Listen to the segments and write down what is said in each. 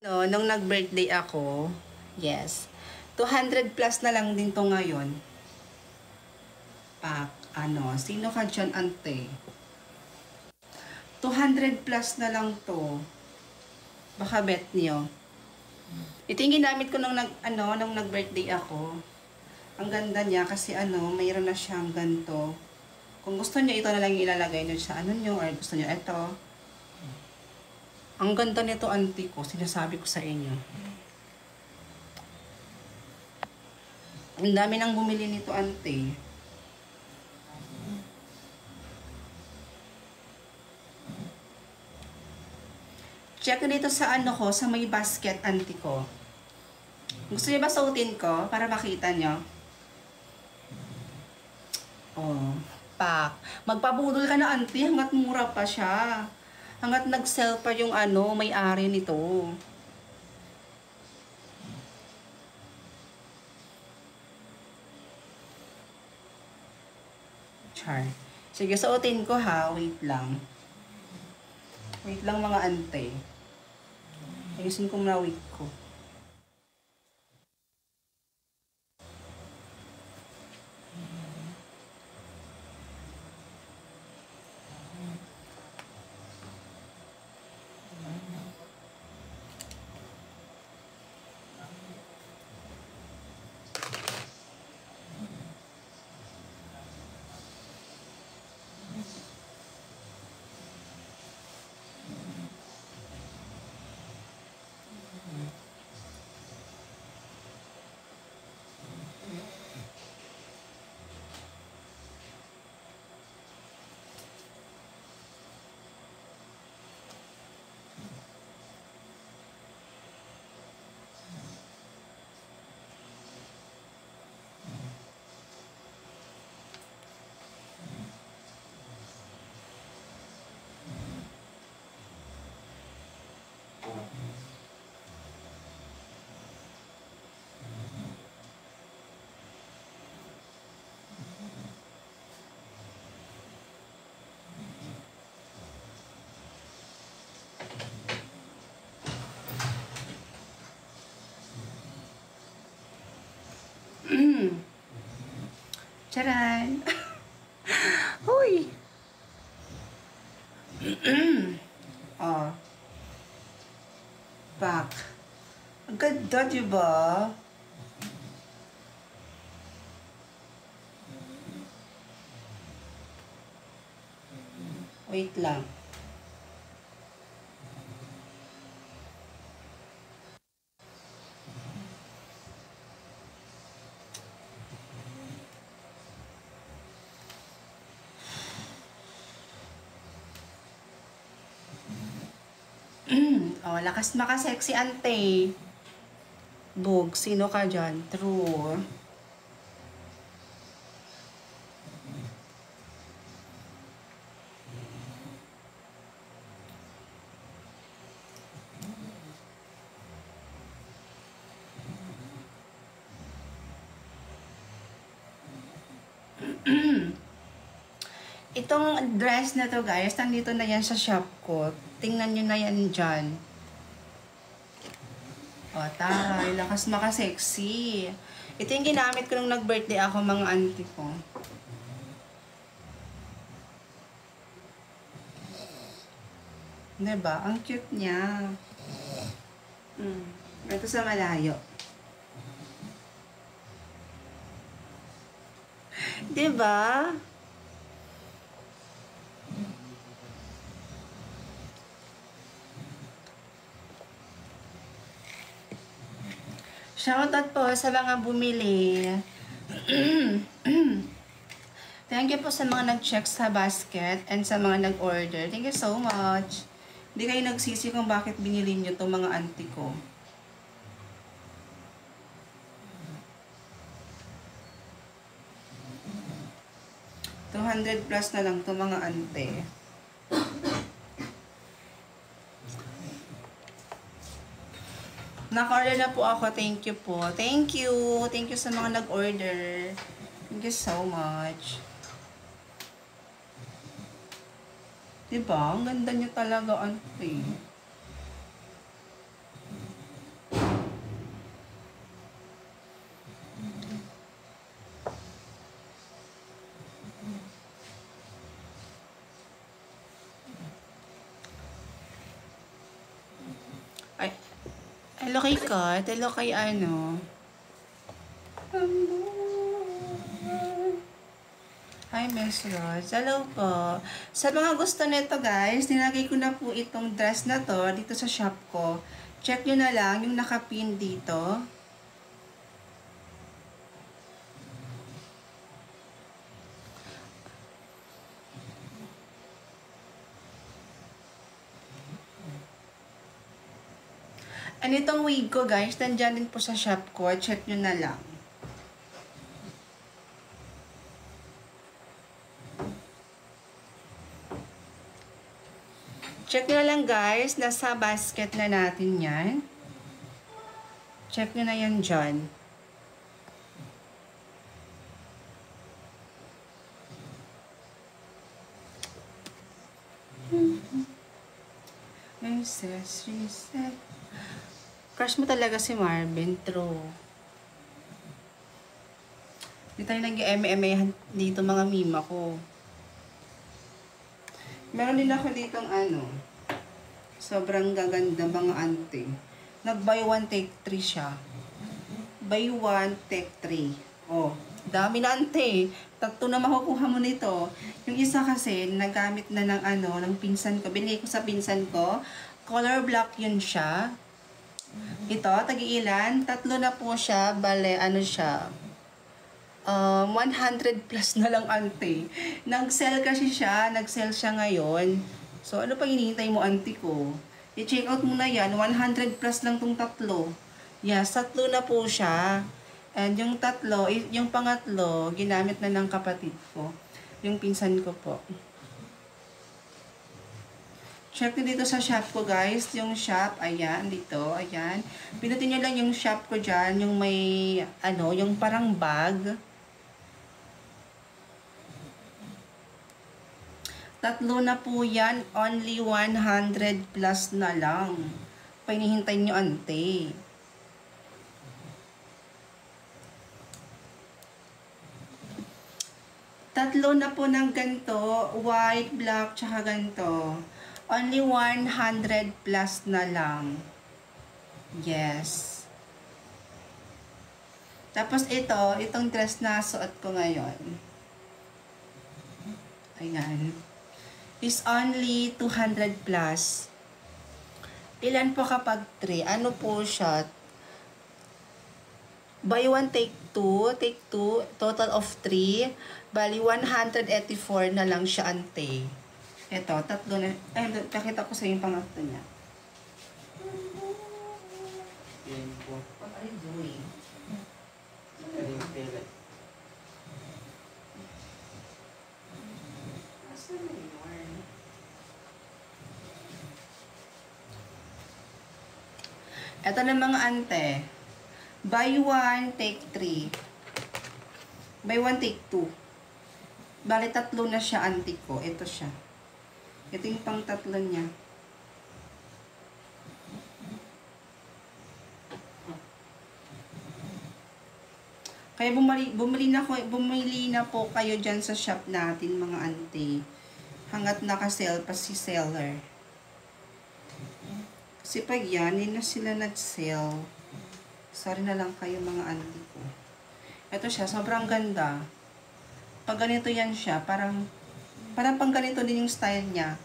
No, nung nag-birthday ako, yes, 200 plus na lang din to ngayon. Sino ka dyan, ante? 200 plus na lang to. Baka bet nyo. Ito yung ginamit ko nung nag-birthday ako. Ang ganda niya kasi mayroon na siyang ganto. Kung gusto niyo, ito na lang yung ilalagay niyo sa nyo, or gusto niyo ito. Ang ganda nito, auntie ko. Sinasabi ko sa inyo. Ang dami nang bumili nito, auntie. Check dito sa sa may basket, auntie ko. Gusto niyo ba suotin ko para makita nyo? Oh, pak. Magpabudol ka na, auntie, hanggat mura pa siya. Hanggat nag-sell pa yung may-ari nito. Char. Sige, suotin ko ha. Wait lang. Wait lang mga ante. Ayusin ko muna wig ko. Charan! Hoy! Oh. Back. Ang ganda, diba? Wait lang. Oh, lakas maka-sexy, ante. Bog, sino ka dyan? True. Itong dress na to, guys, nandito na yan sa shop ko. Tingnan nyo na yan dyan. O, taray, lakas maka-sexy. Ito yung ginamit ko nung nag-birthday ako, mga auntie ko. Diba? Ang cute niya. Ito sa malayo. Diba? Shoutout po sa mga bumili. Thank you po sa mga nag-check sa basket and sa mga nag-order. Thank you so much. Hindi kayo nagsisi kung bakit binili nyo itong mga auntie ko. $200 plus na lang itong mga ante. Naka-order na po ako. Thank you po. Thank you. Thank you sa mga nag-order. Thank you so much. Diba? Ang ganda niya talaga, ante. Hello kay Kat. Hello kay ano. Hi, Miss Rose. Hello po. Sa mga gusto nito guys, nilagay ko na po itong dress na to dito sa shop ko. Check nyo na lang yung nakapin dito. Ano itong wig ko guys, nandyan din po sa shop ko. Check nyo na lang. Check nyo na lang guys, nasa basket na natin yan. Check nyo na yan dyan. Reset. Crush mo talaga si Marvin, true. Hindi tayo nag-eme-emehan dito mga mima ko. Meron din ako ditong ano, sobrang gaganda mga ante. Nag-buy one take 3 siya. Buy one take 3. Oh, dami na ante. 3 na makukuha mo nito. Yung isa kasi, nagamit na ng ano, ng pinsan ko. Binigay ko sa pinsan ko. Color black yun siya. Ito, tag-iilan. 3 na po siya. Bale, ano siya. 100 plus na lang ante. Nag-sell kasi siya. Nag-sell siya ngayon. So, ano pang hinihintay mo ante ko? I-check out mo na yan. 100 plus lang tong 3. Yes, 3 na po siya. And yung 3, yung pangatlo, ginamit na ng kapatid ko. Yung pinsan ko po. Check nyo dito sa shop ko guys. Yung shop, ayan, dito, ayan. Pinutin nyo lang yung shop ko dyan. Yung may, ano, yung parang bag. 3 na po yan. Only 100 plus na lang. Pahinihintay nyo ante. Tatlo na po ng ganito. White, black, tsaka ganito. Only 100 plus na lang. Yes. Tapos itong dress na suot ko ngayon. Ayan. Is only 200 plus. Ilan po kapag 3? Ano po siya? Buy one, take 2. Take 2. Total of 3. Bali, 184 na lang siya ante. Ito, 3 na. Ay, pakita ko sa yung pangatlo niya. What are you doing? Asan na yun? Ito na mga ante. Buy one, take 3. Buy one, take 2. Bali, 3 na siya ante ko. Ito siya. Ito yung pang 3 niya. Kaya bumili na po kayo dyan sa shop natin mga ante. Hanggat naka-sell pa si seller. Kasi pag yan, hindi na sila nag-sell. Sorry na lang kayo mga ante ko. Ito siya, sobrang ganda. Pag ganito yan siya, parang pang ganito din yung style niya.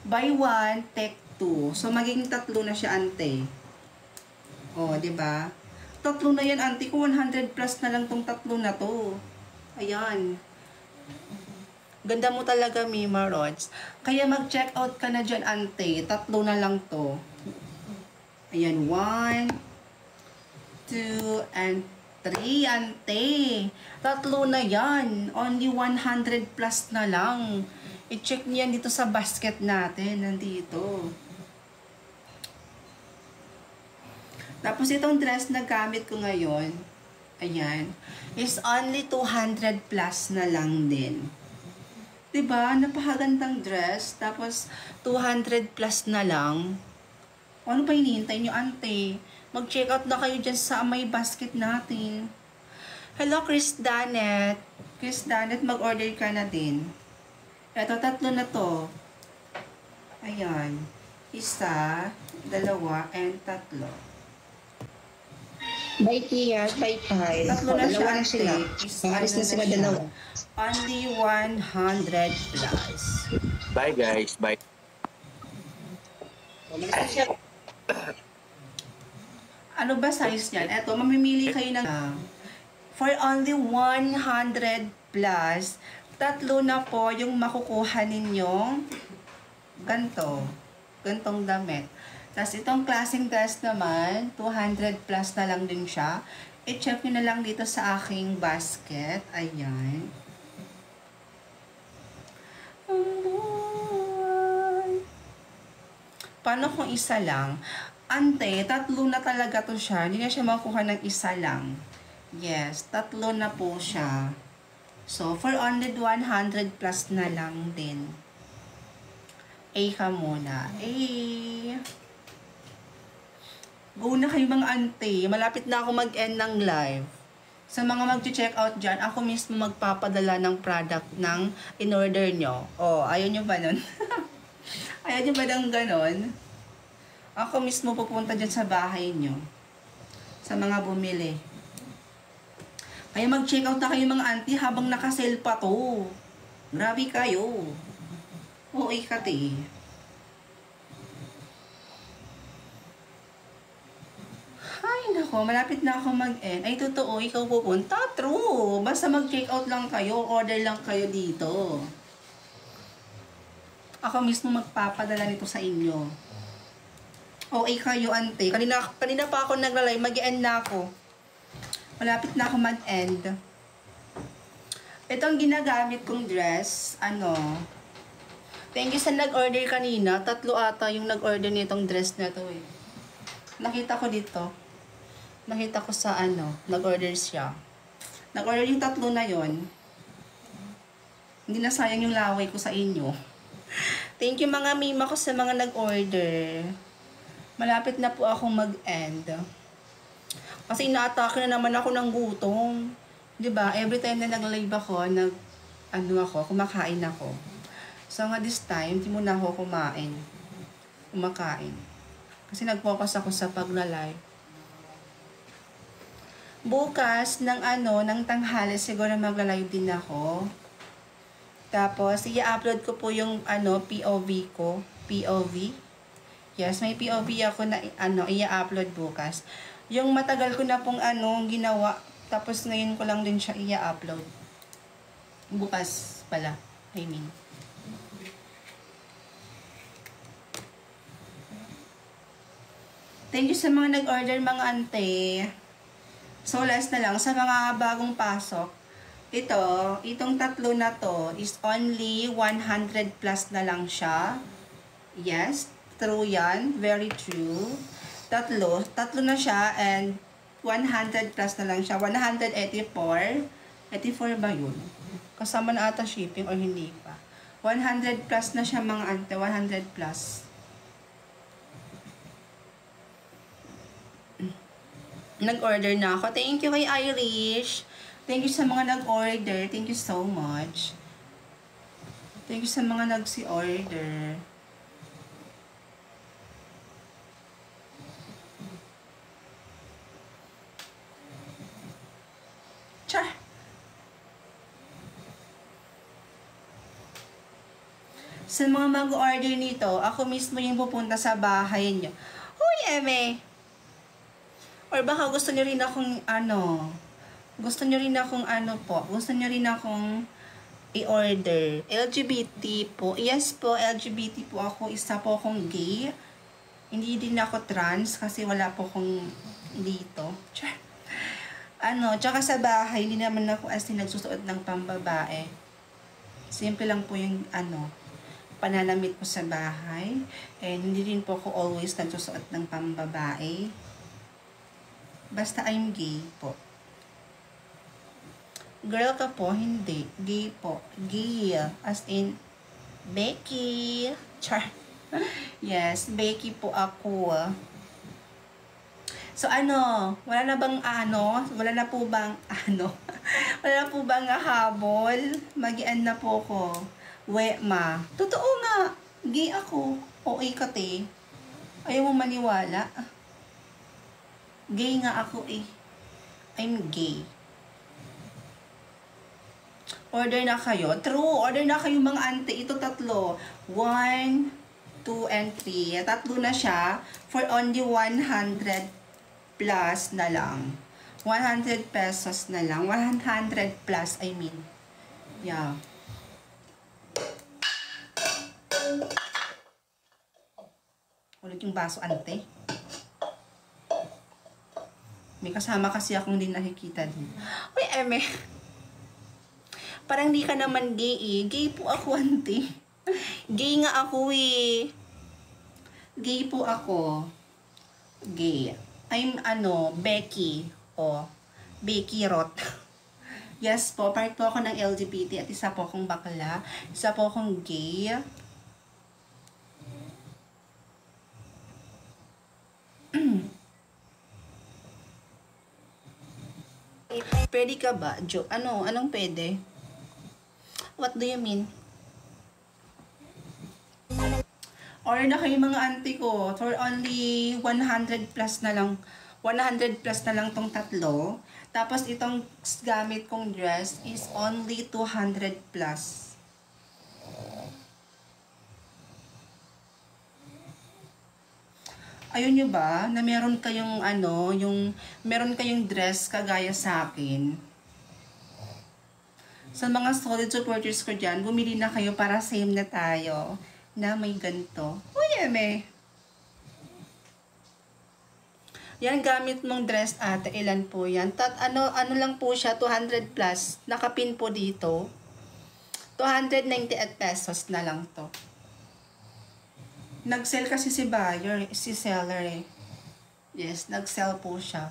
Buy one, take 2. So, magiging 3 na siya, ante. O, diba? 3 na yan, ante ko. 100 plus na lang tong 3 na to. Ayan. Ganda mo talaga, Mima Rods. Kaya mag-check out ka na dyan, ante. 3 na lang to. Ayan, 1, 2, and 3, ante. 3 na yan. Only 100 plus na lang. I-check niyan dito sa basket natin. Nandito. Tapos itong dress na gamit ko ngayon, ayan, is only 200 plus na lang din. Diba? Napakagandang dress. Tapos 200 plus na lang. Ano pa hinihintay nyo, ante? Mag-check out na kayo dyan sa may basket natin. Hello, Chris Danet. Chris Danet, mag-order ka na din. Ito, 3 na to. Ayan. Isa, dalawa, and tatlo. Bye, Tia. Bye, Kyle. Tatlo na siya, Dalawa na sila. ate. Is Pangalis ano na na sila siya. dalawa. Only 100 plus. Bye guys, bye. Umalis na siya. Ano ba size niyan? Eto, mamimili kayo ng... For only 100 plus, tatlo na po yung makukuha ninyong gantong damit. Tapos itong klaseng dress naman, 200 plus na lang din siya. I-check nyo na lang dito sa aking basket. Ayan. Paano kung isa lang? Ante, tatlo na talaga to siya. Hindi na siya makuha ng isa lang. Yes, tatlo na po siya. So, for only 100 plus na lang din. A ka muna. A. Go na kayo mga ante. Malapit na ako mag-end ng live. Sa mga mag-check out dyan, ako mismo magpapadala ng product ng in-order nyo. Oh, ayaw nyo ba nun? Ayaw nyo ba ng ganon? Ako mismo pupunta dyan sa bahay nyo. Sa mga bumili. Kaya mag-check out na kayo mga auntie habang nakasale pa to. Grabe kayo. Oo, ikati. Ay, nako, malapit na ako mag-end. Ay, totoo, ikaw pupunta. True. Basta mag-check out lang kayo, order lang kayo dito. Ako mismo magpapadala nito sa inyo. Okay kayo, ante. Kanina pa ako naglalay, mag-end na ako. Malapit na ako mag-end. Ito ang ginagamit kong dress. Thank you sa nag-order kanina. 3 ata yung nag-order nitong dress na to eh. Nakita ko dito. Nakita ko sa nag-order siya. Nag-order yung 3 na yon. Hindi na sayang yung laway ko sa inyo. Thank you mga mima ko sa mga nag-order. Malapit na po akong mag-end. Kasi ina-atake na naman ako ng gutom. 'Di ba? Every time na nag-live ako, kumakain ako. So nga this time, di muna ako kumakain. Kasi nag-focus ako sa pagla-live. Bukas ng tanghali siguro magla-live din ako. Tapos i-upload ko po yung POV ko, POV. Yes, may POV ako na i-upload bukas. Yung matagal ko na pong ginawa, tapos ngayon ko lang din siya i-upload. Bukas pala, I mean. Thank you sa mga nag-order mga ante. So last na lang, sa mga bagong pasok, itong 3 na to is only 100 plus na lang siya. Yes, true yan. Very true. Tatlo na siya and 100 plus na lang siya. 184. 84 ba yun? Kasama na ata shipping or hindi pa. 100 plus na siya mga ante. 100 plus. Nag-order na ako. Thank you kay Irish. Thank you sa mga nag-order. Thank you so much. Thank you sa mga nagsi-order. Char! Sa mga mag-order nito, ako mismo yung pupunta sa bahay niyo. Huy, Eme! Or baka gusto niyo rin akong gusto niyo rin akong i-order. LGBT po. Yes po, LGBT po ako. Isa po akong gay. Hindi din ako trans kasi wala po akong dito. Tsaka sa bahay, hindi naman ako as in nagsusuot ng pambabae. Simple lang po yung pananamit ko sa bahay. And hindi rin po ako always nagsusuot ng pambabae. Basta I'm gay po. Girl ka po, hindi. Gay po. Gay. As in, Becky. Char. Yes, Becky po ako. So wala na po bang wala na po bang habol? Mag-ian na po ko. Totoo nga. Gay ako. Okay kate. Ayaw mo maniwala? Gay nga ako eh. I'm gay. Order na kayo. True, order na kayo mga auntie. Ito tatlo. 1, 2, and 3. Tatlo na siya for only 100 plus na lang. 100 pesos na lang. 100 plus, I mean. Yeah. Ulit yung baso, ante. May kasama kasi akong din nakikita din. Uy, eme. Parang di ka naman gay eh. Gay po ako, ante. Gay nga ako eh. Gay po ako. Gay. I'm Becky. O, Becky Roth. Yes po, part po ako ng LGBT at isa po akong bakla. Isa po akong gay. Pwede ka ba? Anong pwede? What do you mean? Order na kayo mga auntie ko for only 100 plus na lang. 100 plus na lang tong tatlo. Tapos itong gamit kong dress is only 200 plus. Ayun nyo ba na meron kayong meron kayong dress kagaya sa akin? Sa mga solid supporters ko dyan, bumili na kayo para same na tayo na may ganito. Uy, eme. Yan, gamit mong dress ate. Ilan po yan? Ano lang po siya, 200 plus. Nakapin po dito. 298 pesos na lang to. Nag-sell kasi si seller eh. Yes, nag-sell po siya.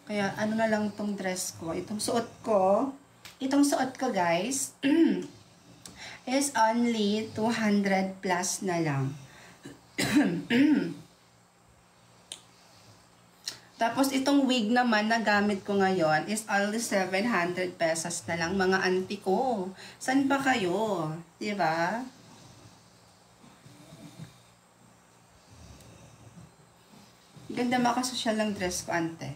Kaya ano na lang tong dress ko. Itong suot ko guys, is only 200 plus na lang. Tapos itong wig naman na gamit ko ngayon is only 700 pesos na lang mga auntie ko. San pa kayo? Diba? Ganda makasosyal lang dress ko, ante.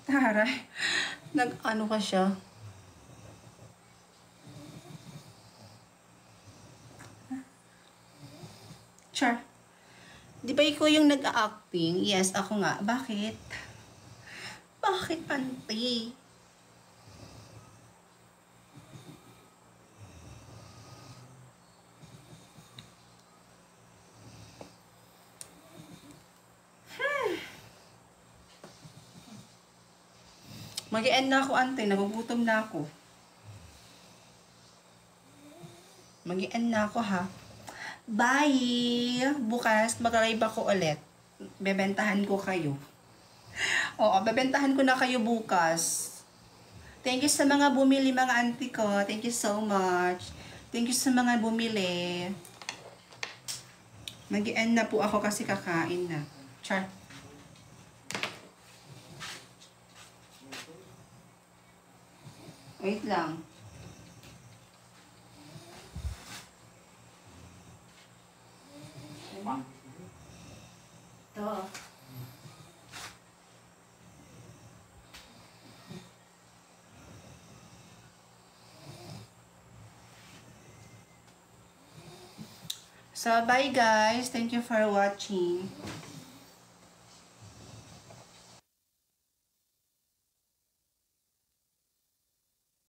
Taray. Nag-ano ka siya? Char. Di ba ikaw yung nag-acting? Yes, ako nga. Bakit? Bakit, ante? Mag-i-end na ako, ante. Nagugutom na ako. Mag-i-end na ako, ha? Bye! Bukas, mag-live ako ulit. Bebentahan ko kayo. Oo, bebentahan ko na kayo bukas. Thank you sa mga bumili, mga auntie ko. Thank you so much. Thank you sa mga bumili. Mag-i-end na po ako kasi kakain na. Char. Wait lang. Ito. So, bye guys. Thank you for watching.